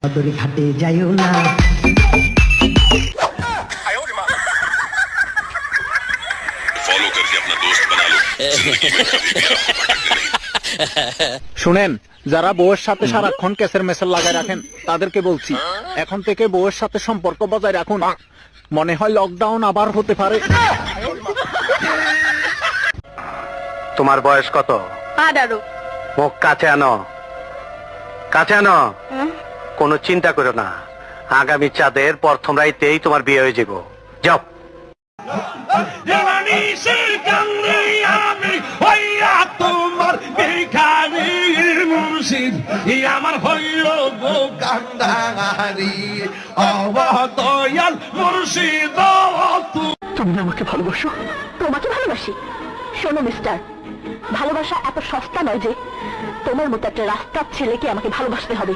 বদরি ঘাটে যাইও না। फॉलो करके अपना दोस्त बना लो जिंदगी में कभी भी आपको भटकने नहीं। শুনেন, যারা বউয়ের সাথে সারাক্ষণ কেসের মেসেল লাগায় রাখেন তাদেরকে বলছি, এখন থেকে বউয়ের সাথে সম্পর্ক বজায় রাখুন। মনে হয় লকডাউন আবার হতে পারে। তোমার বয়স কত? 18। মুখ কাছে আনো, কাছে আনো। কোনো চিন্তা করো না, আগামী চাঁদের প্রথম রাইতেই তোমার বিয়ে হয়ে যাব। যাও। তোমার ভিখারির মুর্শিদ আমার হইল কান্দারি অবদয়াল মুর্শিদ। তুমি আমাকে ভালোবাসো? তোমাকে ভালোবাসি। শোনো মিস্টার, ভালোবাসা এত সস্তা নয় যে তোমার মতো একটা রাস্তার ছেলেকে আমাকে ভালোবাসতে হবে।